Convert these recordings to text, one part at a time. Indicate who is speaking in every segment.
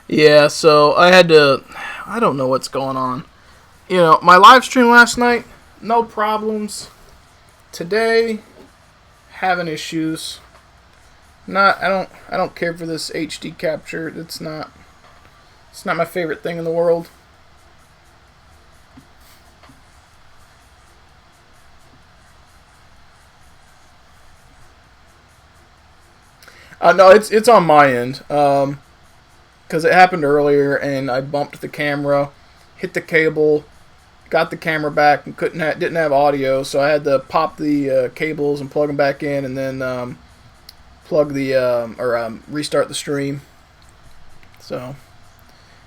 Speaker 1: Yeah, so I had to. I don't know what's going on. My live stream last night, no problems. Today, having issues. Not. I don't care for this HD capture. It's not. It's not my favorite thing in the world. No, it's on my end. Because it happened earlier, and I bumped the camera, hit the cable, got the camera back, and didn't have audio, so I had to pop the cables and plug them back in, and then plug the or restart the stream. So,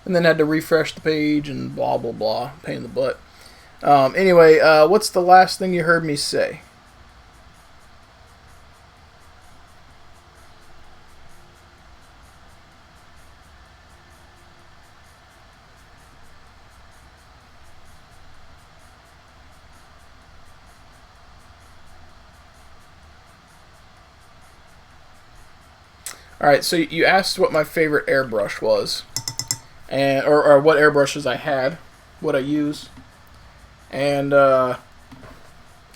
Speaker 1: and then had to refresh the page and blah blah blah, pain in the butt. Anyway, what's the last thing you heard me say? All right, so you asked what my favorite airbrush was, and or what airbrushes I had, what I use, and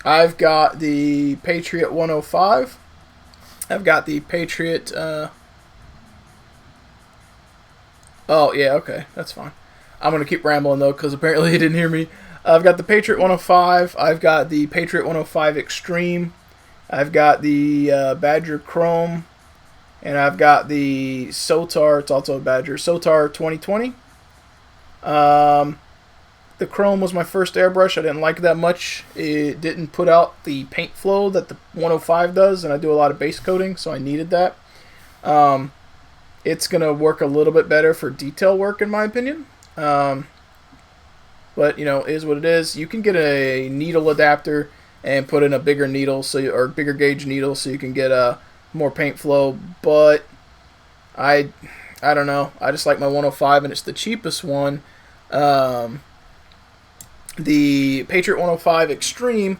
Speaker 1: I've got the Patriot 105. I've got the Patriot. Oh yeah, okay, that's fine. I'm gonna keep rambling though, because apparently he didn't hear me. I've got the Patriot 105. I've got the Patriot 105 Extreme. I've got the Badger Chrome, and I've got the Sotar. It's also a Badger Sotar 2020. Um, the Chrome was my first airbrush. I didn't like it that much. It didn't put out the paint flow that the 105 does, and I do a lot of base coating, so I needed that. Um, it's gonna work a little bit better for detail work, in my opinion. But is what it is. You can get a needle adapter and put in a bigger needle, or bigger gauge needle, so you can get a more paint flow. But I, I don't know. I just like my 105, and it's the cheapest one. Um, the Patriot 105 Extreme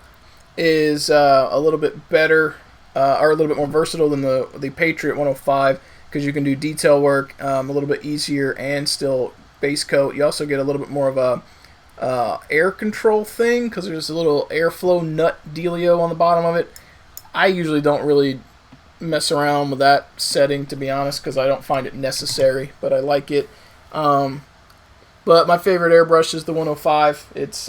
Speaker 1: is a little bit better, or a little bit more versatile than the Patriot 105, because you can do detail work a little bit easier and still base coat. You also get a little bit more of a air control thing, because there's a little airflow nut dealio on the bottom of it. I usually don't really mess around with that setting, to be honest, because I don't find it necessary, but I like it. But my favorite airbrush is the 105. It's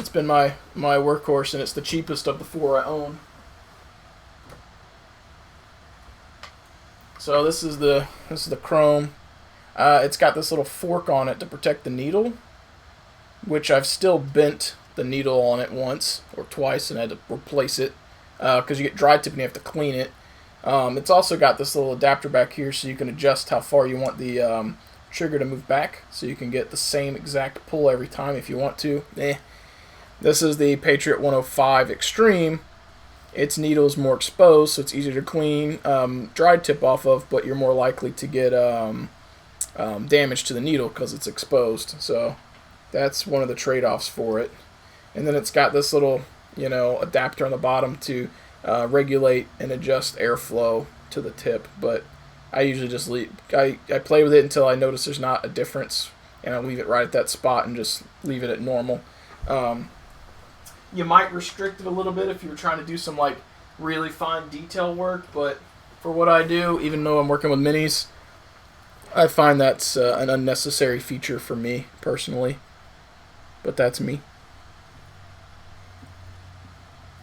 Speaker 1: been my workhorse, and it's the cheapest of the four I own. So this is the Chrome. It's got this little fork on it to protect the needle, which I've still bent the needle on it once or twice and had to replace it, because you get dry tip and you have to clean it. It's also got this little adapter back here, so you can adjust how far you want the trigger to move back, so you can get the same exact pull every time if you want to. This is the Patriot 105 Extreme. Its needle is more exposed, so it's easier to clean, dry tip off of, but you're more likely to get damage to the needle because it's exposed. So that's one of the trade-offs for it. And then it's got this little, adapter on the bottom to regulate and adjust airflow to the tip. But I usually just I play with it until I notice there's not a difference, and I leave it right at that spot and just leave it at normal. You might restrict it a little bit if you were trying to do some really fine detail work, but for what I do, even though I'm working with minis, I find that's an unnecessary feature for me personally. But that's me.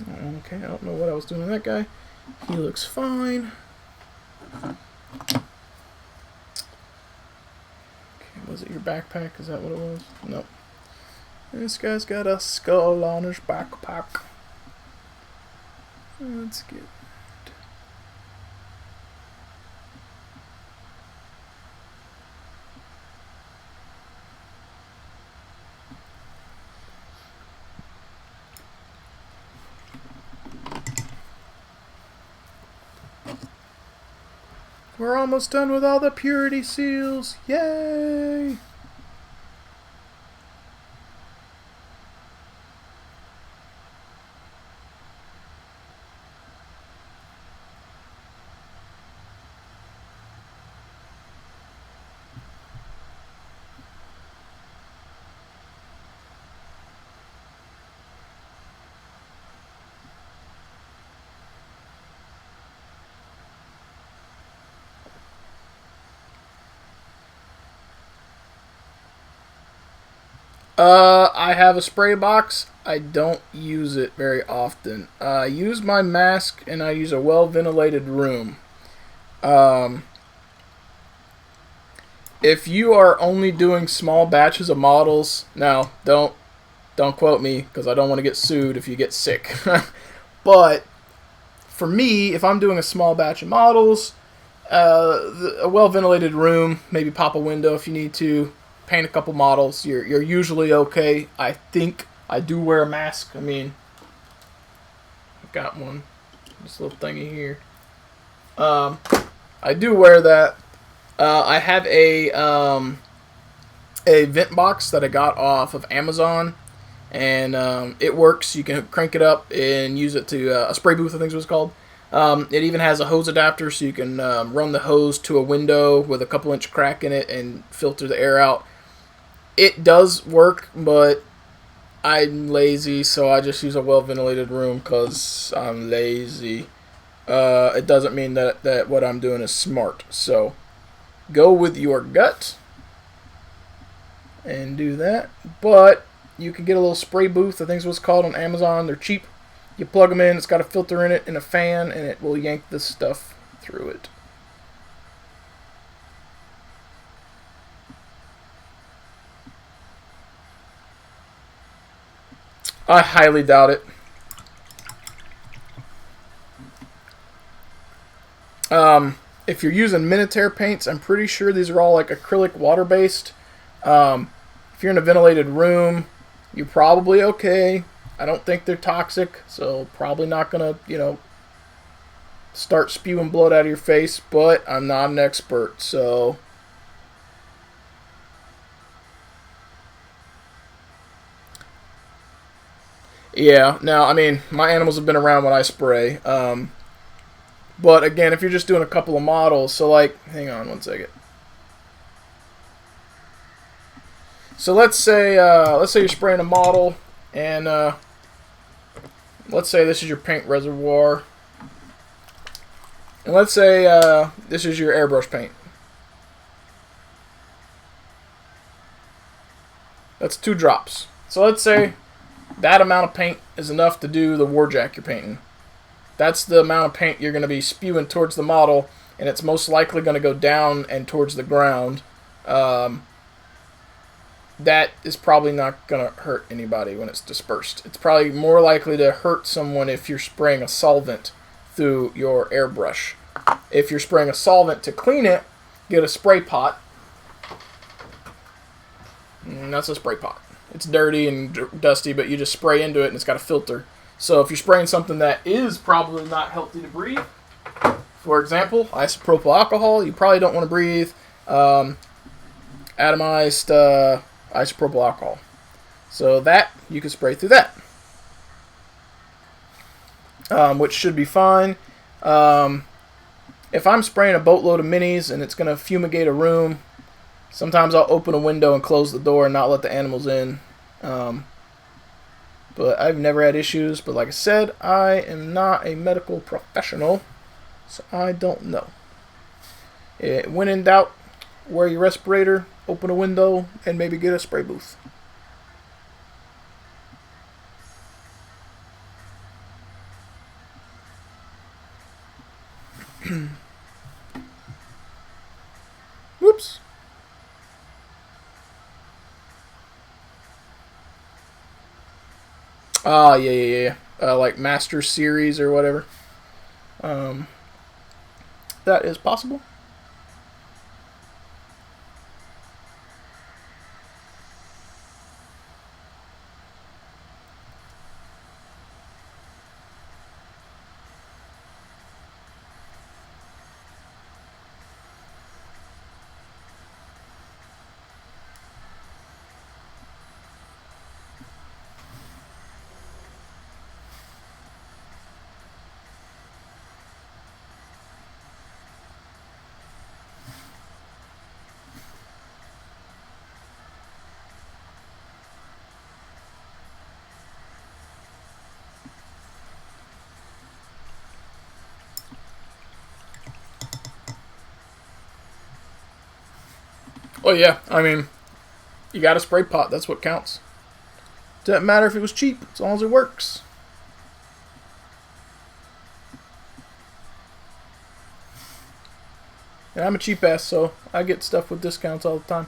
Speaker 1: Okay, I don't know what I was doing to that guy. He looks fine. Okay, was it your backpack? Is that what it was? Nope. This guy's got a skull on his backpack. Let's get... We're almost done with all the purity seals. Yay! I have a spray box. I don't use it very often. I use my mask and I use a well-ventilated room. If you are only doing small batches of models, now don't quote me because I don't want to get sued if you get sick. But for me, if I'm doing a small batch of models, a well-ventilated room, maybe pop a window if you need to, paint a couple models, you're usually okay. I think I do wear a mask. I mean, I've got one, this little thingy here. I do wear that. I have a vent box that I got off of Amazon, and it works. You can crank it up and use it to a spray booth, I think is what it's called. It even has a hose adapter, so you can run the hose to a window with a couple inch crack in it and filter the air out. It does work, but I'm lazy, so I just use a well-ventilated room because I'm lazy. It doesn't mean that what I'm doing is smart, so go with your gut and do that. But you can get a little spray booth, I think is what's called, on Amazon. They're cheap. You plug them in, it's got a filter in it and a fan, and it will yank this stuff through it. I highly doubt it. If you're using Minotaur paints, I'm pretty sure these are all like acrylic water-based. If you're in a ventilated room, you're probably okay. I don't think they're toxic, so probably not going to, start spewing blood out of your face, but I'm not an expert, so... Yeah, now, I mean, my animals have been around when I spray. But again, if you're just doing a couple of models, so like, hang on one second. So let's say you're spraying a model, and let's say this is your paint reservoir, and let's say this is your airbrush paint. That's 2 drops. So let's say that amount of paint is enough to do the warjack you're painting. That's the amount of paint you're going to be spewing towards the model, and it's most likely going to go down and towards the ground. That is probably not going to hurt anybody when it's dispersed. It's probably more likely to hurt someone if you're spraying a solvent through your airbrush. If you're spraying a solvent to clean it, get a spray pot. And that's a spray pot. It's dirty and dusty, but you just spray into it and it's got a filter. So if you're spraying something that is probably not healthy to breathe, for example, isopropyl alcohol, you probably don't want to breathe atomized isopropyl alcohol. So that, you can spray through that, which should be fine. If I'm spraying a boatload of minis and it's going to fumigate a room, sometimes I'll open a window and close the door and not let the animals in. But I've never had issues. But like I said, I am not a medical professional, so I don't know. When in doubt, wear your respirator, open a window, and maybe get a spray booth. Whoops. Ah, yeah. Like Master Series or whatever. That is possible. Oh yeah, I mean, you got a spray pot. That's what counts. Doesn't matter if it was cheap, as long as it works. And I'm a cheap ass, so I get stuff with discounts all the time.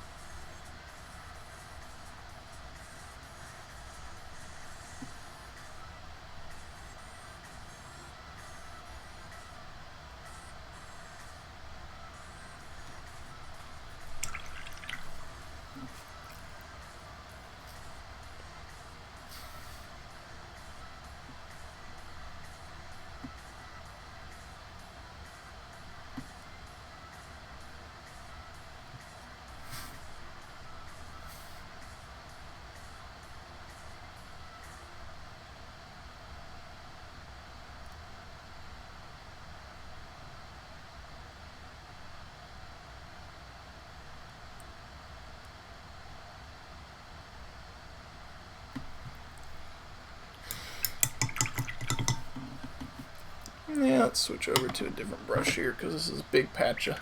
Speaker 1: Yeah, let's switch over to a different brush here because this is a big patch of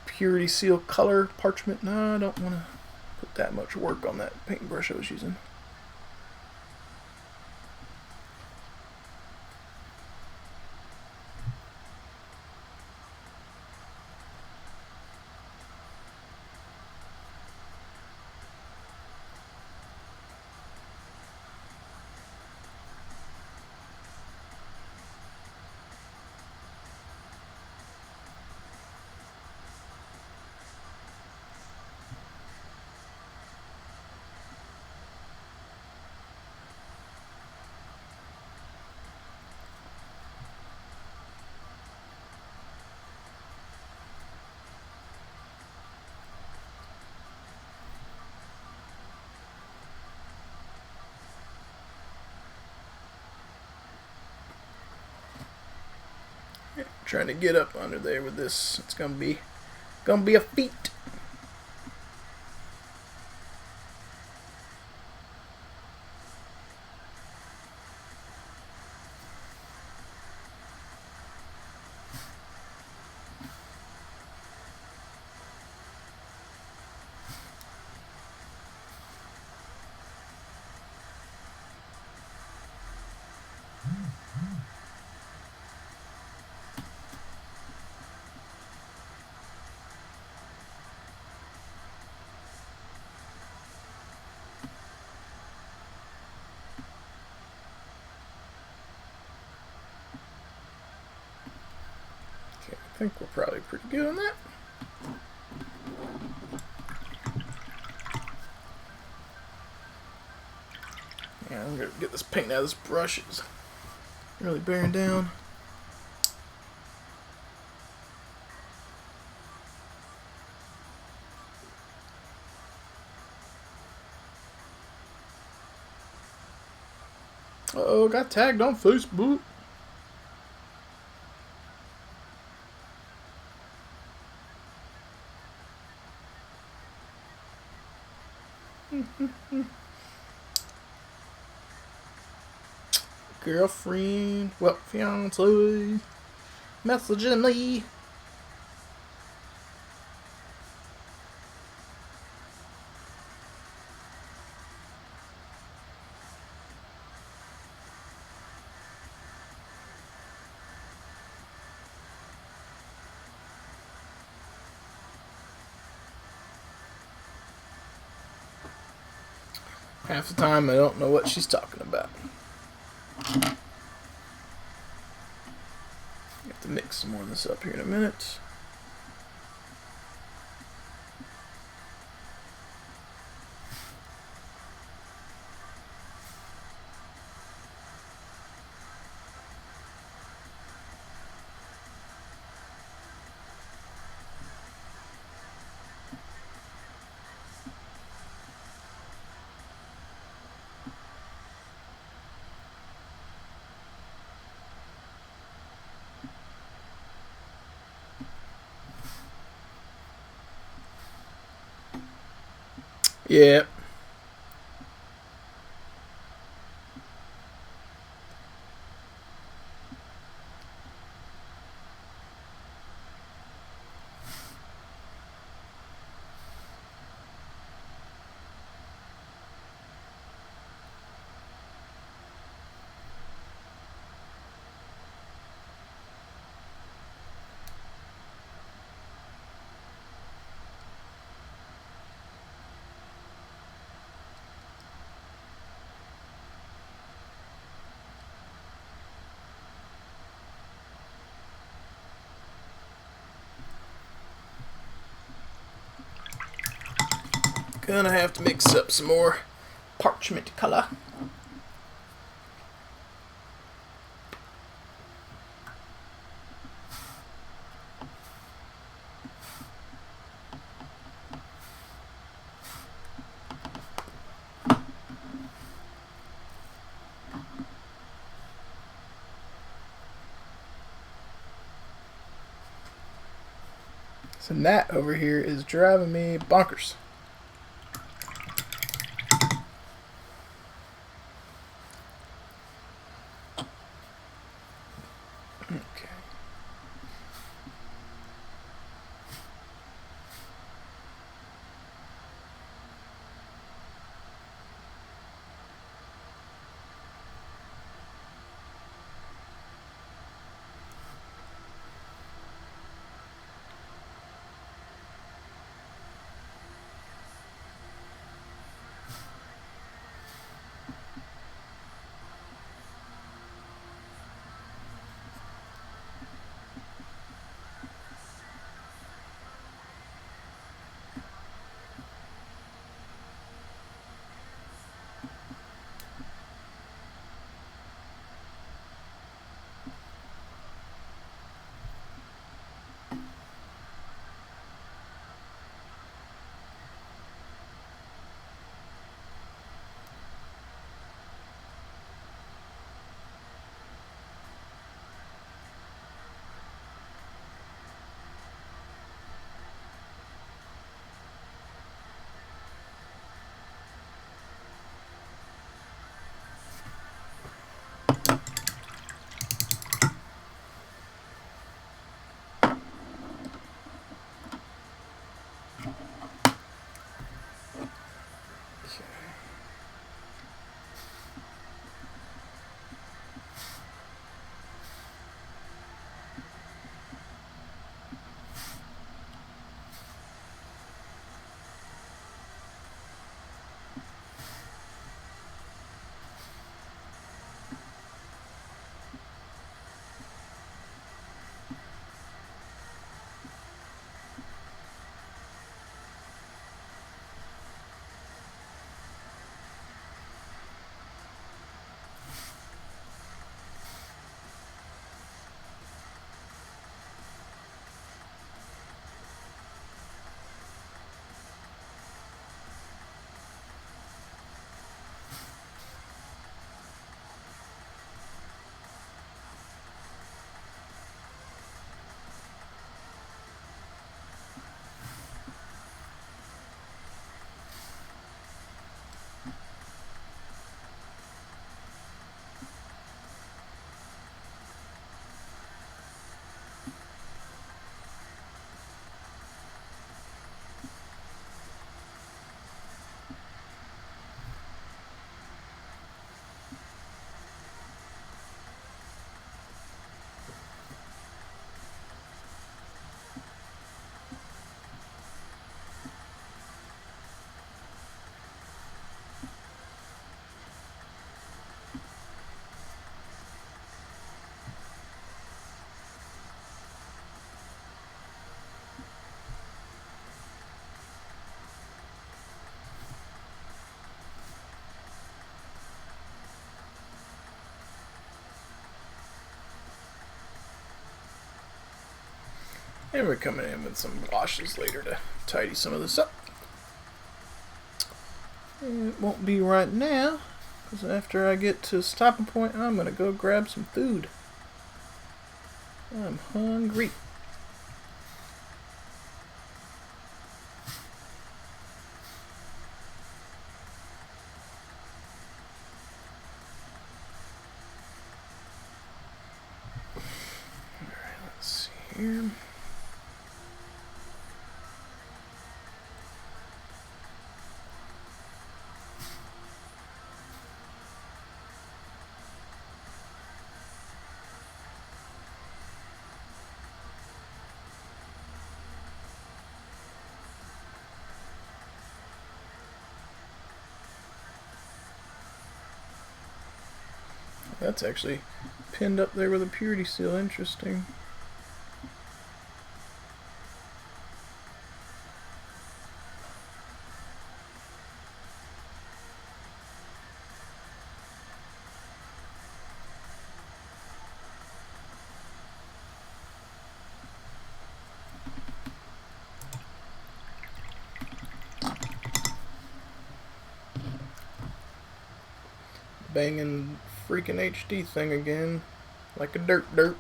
Speaker 1: Purity Seal color parchment. No, I don't want to put that much work on that paintbrush I was using. Trying to get up under there with this. It's gonna be a feat. I think we're probably pretty good on that. Yeah, I'm gonna get this paint out of this brush. It's really bearing down. Uh-oh, got tagged on Facebook. Girlfriend, well, fiance, messaging me. Half the time I don't know what she's talking about. Have to mix some more of this up here in a minute. Yeah. Gonna have to mix up some more parchment color. So Nat over here is driving me bonkers. Okay. And we're coming in with some washes later to tidy some of this up. And it won't be right now, because after I get to a stopping point, I'm going to go grab some food. I'm hungry. Alright, let's see here. That's actually pinned up there with a purity seal. Interesting. banging freaking HD thing again, like a dirt.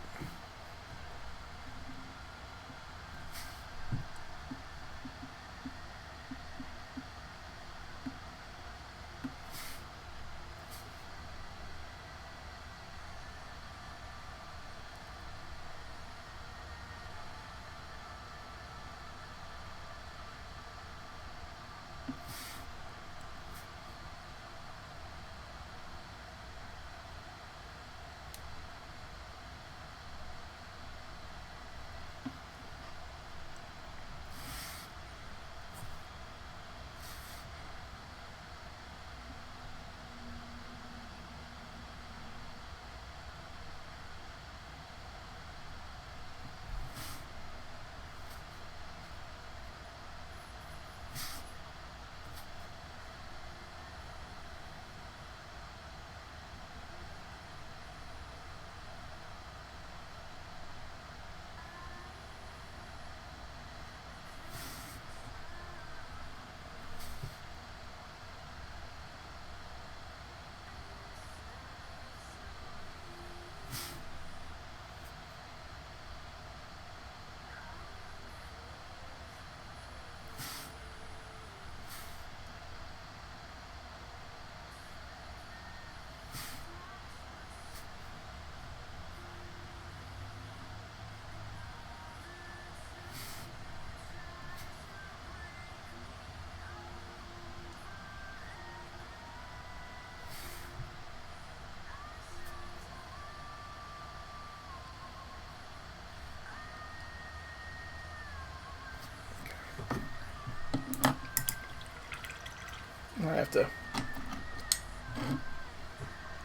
Speaker 1: I have to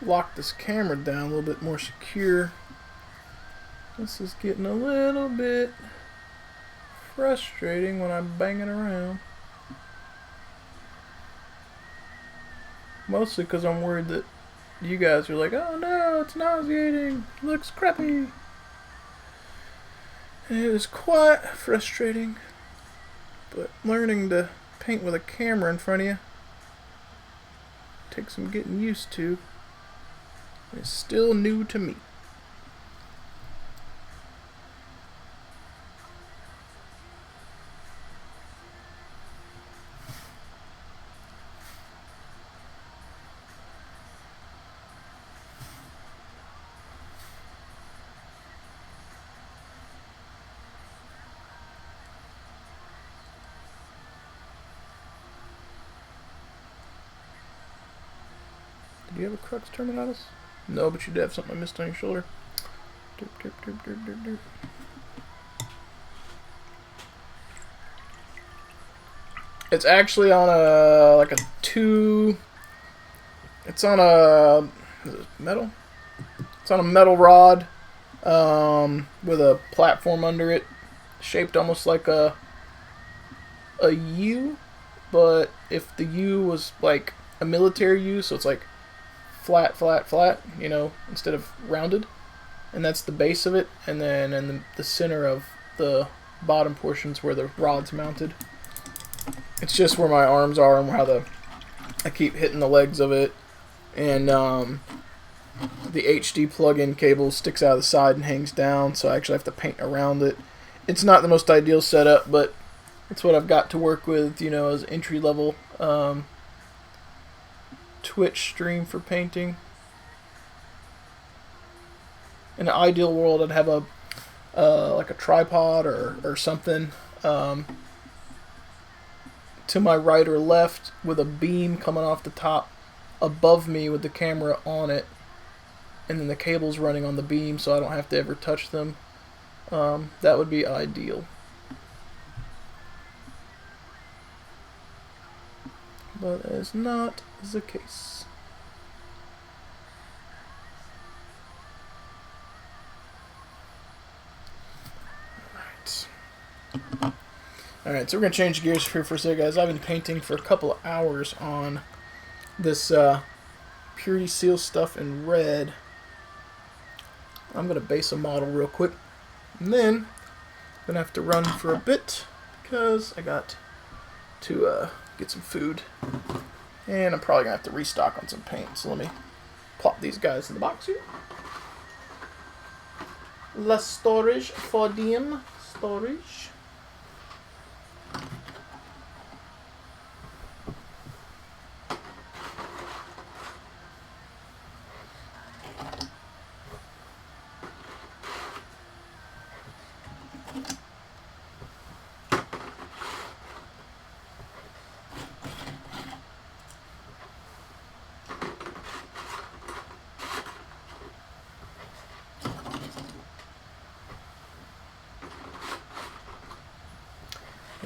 Speaker 1: lock this camera down a little bit more secure. This is getting a little bit frustrating when I'm banging around. Mostly because I'm worried that you guys are like, oh no, it's nauseating, it looks crappy. And it is quite frustrating. But learning to paint with a camera in front of you takes some getting used to. It's still new to me. Do you have a crux terminatus? No, but you do have something I missed on your shoulder. Derp. It's actually on a It's on a is it metal? It's on a metal rod with a platform under it, shaped almost like a U, but if the U was like a military U, so it's like flat, you know, instead of rounded. And that's the base of it. And then in the center of the bottom portions where the rod's mounted. It's just where my arms are and how I keep hitting the legs of it. And the HD plug-in cable sticks out of the side and hangs down, so I actually have to paint around it. It's not the most ideal setup, but it's what I've got to work with, you know, as entry-level Twitch stream for painting. In an ideal world, I'd have like a tripod or something to my right or left with a beam coming off the top above me with the camera on it, and then the cables running on the beam so I don't have to ever touch them. That would be ideal. But that is not the case. Alright, so we're going to change gears here for a second, guys. I've been painting for a couple of hours on this Purity Seal stuff in red. I'm going to base a model real quick. And then I'm going to have to run for a bit because I got to get some food. And I'm probably going to have to restock on some paint. So let me plop these guys in the box here. Less storage for them. Storage.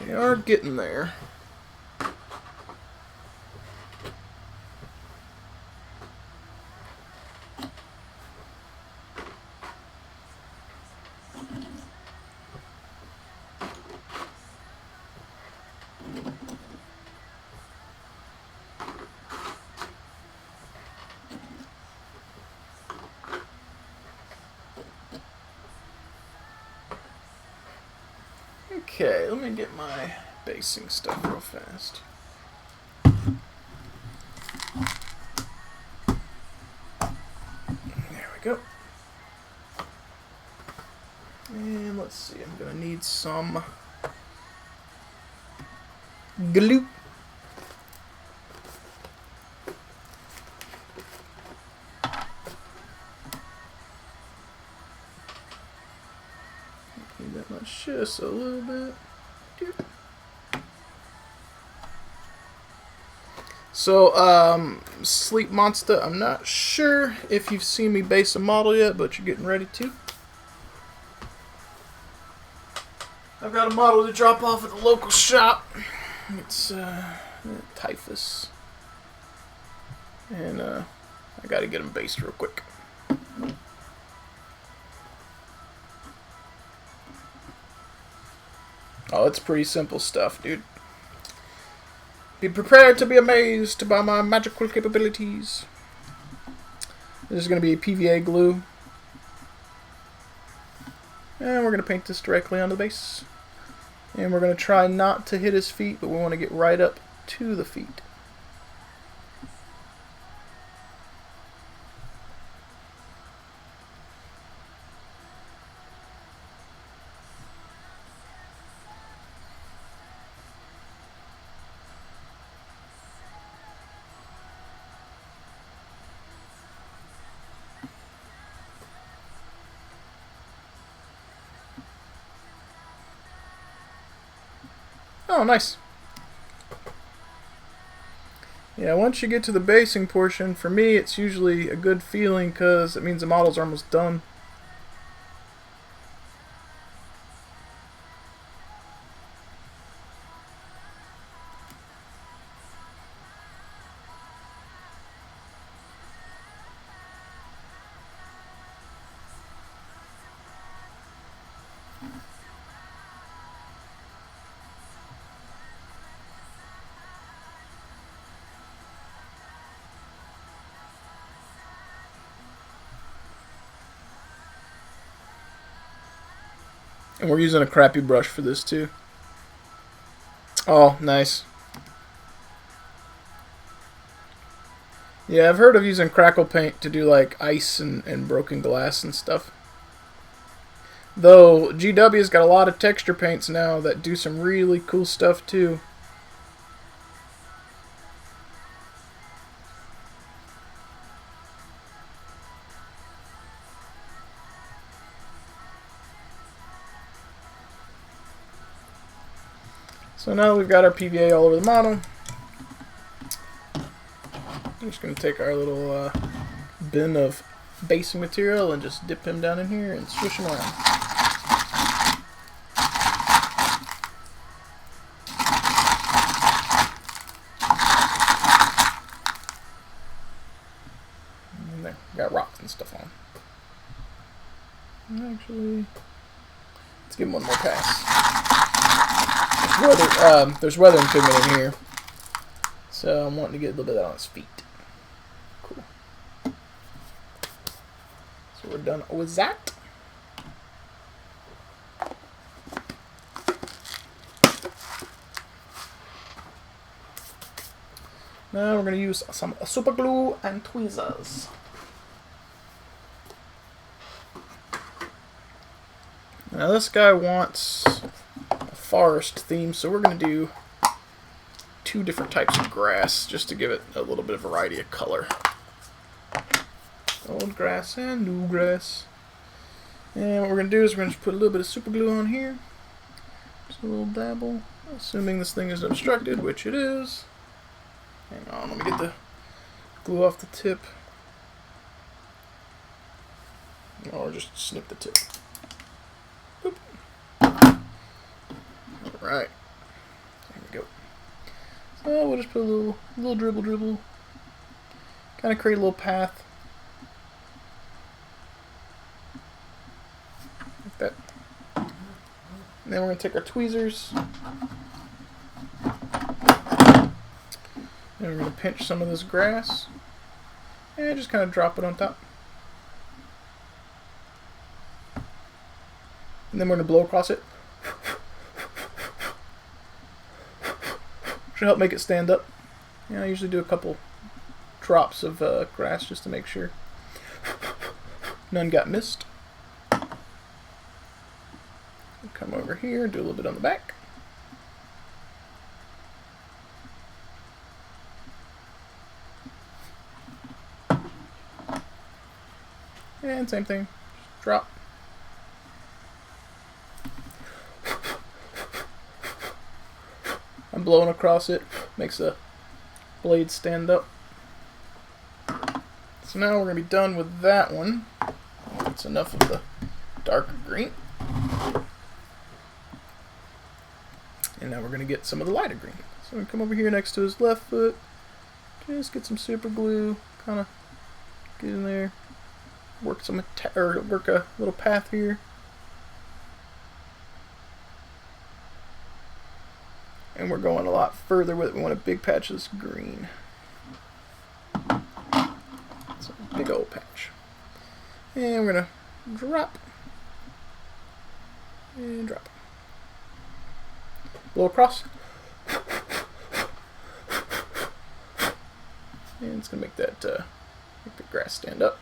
Speaker 1: They are getting there. Okay, let me get my basing stuff real fast. There we go. And let's see, I'm gonna need some glue. Need that much, just a little bit. So, Sleep Monster, I'm not sure if you've seen me base a model yet, but you're getting ready to. I've got a model to drop off at the local shop. It's Typhus. And I gotta get him based real quick. Oh, it's pretty simple stuff, dude. Be prepared to be amazed by my magical capabilities. This is going to be PVA glue. And we're going to paint this directly on the base. And we're going to try not to hit his feet, but we want to get right up to the feet. Oh, nice. Yeah, once you get to the basing portion, for me, it's usually a good feeling because it means the models are almost done. And we're using a crappy brush for this too. Oh, nice. Yeah, I've heard of using crackle paint to do like ice and broken glass and stuff. Though GW's got a lot of texture paints now that do some really cool stuff too. So now we've got our PVA all over the model. I'm just going to take our little bin of basing material and just dip him down in here and swish him around. And there, got rocks and stuff on. Actually, let's give him one more pass. There's weathering pigment in here, so I'm wanting to get a little bit on his feet. Cool. So we're done with that. Now we're going to use some super glue and tweezers. Now this guy wants a forest theme, so we're going to do 2 different types of grass just to give it a little bit of variety of color. Old grass and new grass. And what we're going to do is we're going to put a little bit of super glue on here. Just a little dabble. Assuming this thing is obstructed, which it is. Hang on, let me get the glue off the tip. Or just snip the tip. Boop. Alright. There we go. So we'll just put a little dribble. Kind of create a little path. Like that. And then we're going to take our tweezers. And we're going to pinch some of this grass. And just kind of drop it on top. And then we're going to blow across it. Should help make it stand up. I usually do a couple drops of grass just to make sure none got missed. Come over here, do a little bit on the back. And same thing, just drop. I'm blowing across it, makes the blade stand up. So now we're going to be done with that one. That's enough of the darker green. And now we're going to get some of the lighter green. So we're going to come over here next to his left foot. Just get some super glue, kind of get in there. Work work a little path here. And we're going a lot further with it. We want a big patch of this green. It's a big old patch. And we're going to drop. And drop. Blow across. And it's going to make that make the grass stand up.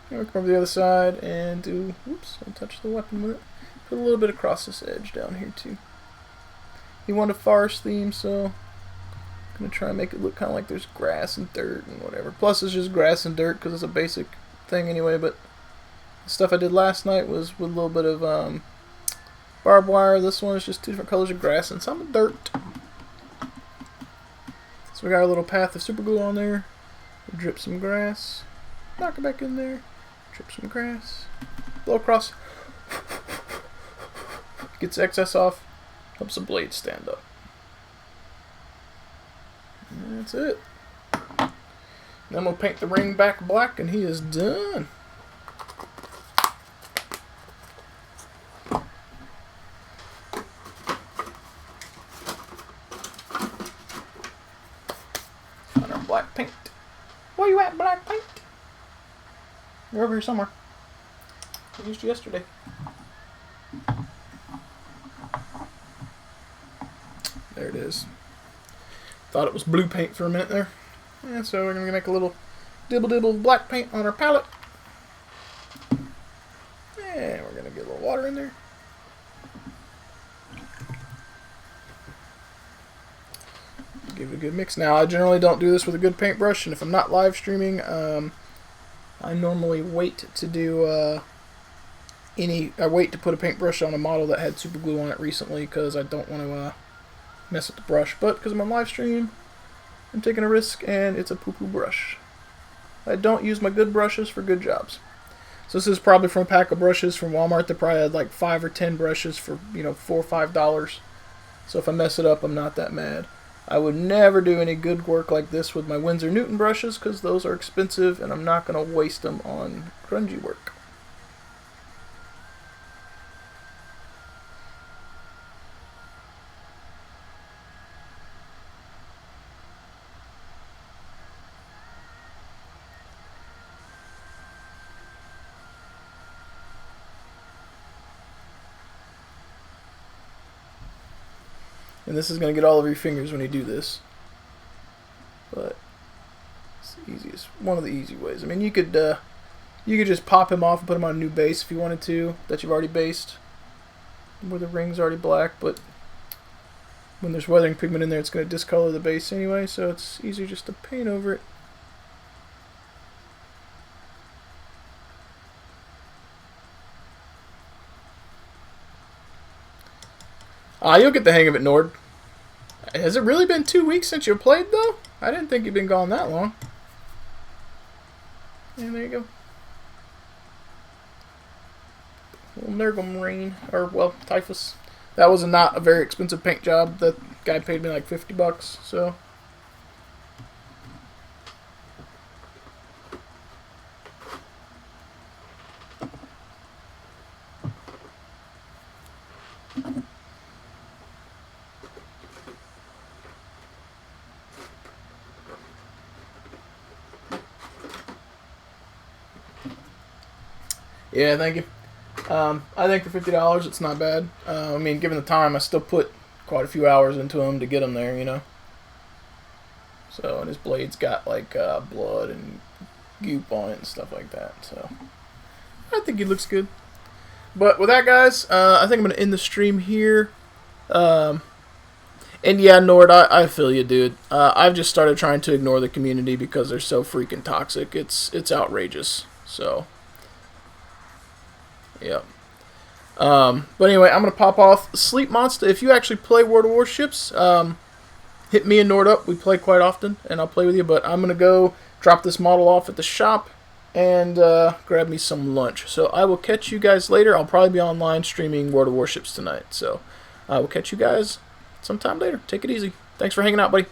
Speaker 1: And we'll come over the other side and do, whoops, don't touch the weapon with it. Put a little bit across this edge down here too. You want a forest theme, so I'm going to try and make it look kind of like there's grass and dirt and whatever. Plus it's just grass and dirt because it's a basic thing anyway, but the stuff I did last night was with a little bit of barbed wire. This one is just 2 different colors of grass and some dirt. So we got our little path of super glue on there. We'll drip some grass. Knock it back in there. Drip some grass. Blow across. Gets excess off. Helps the blade stand up. And that's it. Then we'll paint the ring back black and he is done. Find our black paint. Where you at, black paint? You're over here somewhere. I used you yesterday. There it is. Thought it was blue paint for a minute there. And so we're going to make a little dibble of black paint on our palette. And we're going to get a little water in there. Give it a good mix. Now, I generally don't do this with a good paintbrush, and if I'm not live streaming, I normally wait to do I wait to put a paintbrush on a model that had super glue on it recently because I don't want to mess with the brush. But because I'm on live stream, I'm taking a risk, and it's a poo-poo brush. I don't use my good brushes for good jobs. So this is probably from a pack of brushes from Walmart. They probably had like 5 or 10 brushes for, $4 or $5. So if I mess it up, I'm not that mad. I would never do any good work like this with my Winsor Newton brushes because those are expensive and I'm not going to waste them on grungy work. And this is going to get all over your fingers when you do this. But it's the easiest, one of the easy ways. I mean, you could You could just pop him off and put him on a new base if you wanted to, that you've already based, where the ring's already black, but when there's weathering pigment in there, it's going to discolor the base anyway, so it's easier just to paint over it. You'll get the hang of it, Nord. Has it really been 2 weeks since you played, though? I didn't think you'd been gone that long. And there you go. Little Nurgle or, well, Typhus. That was not a very expensive paint job. That guy paid me like $50, so... Yeah, thank you. I think for $50, it's not bad. I mean, given the time, I still put quite a few hours into him to get him there, you know. So, and his blade's got like blood and goop on it and stuff like that. So, I think he looks good. But with that, guys, I think I'm going to end the stream here. And yeah, Nord, I feel you, dude. I've just started trying to ignore the community because they're so freaking toxic. It's outrageous. So... Yep. But anyway, I'm going to pop off. Sleep Monster, if you actually play World of Warships, hit me and Nord up. We play quite often, and I'll play with you. But I'm going to go drop this model off at the shop and grab me some lunch. So I will catch you guys later. I'll probably be online streaming World of Warships tonight. So I will catch you guys sometime later. Take it easy. Thanks for hanging out, buddy.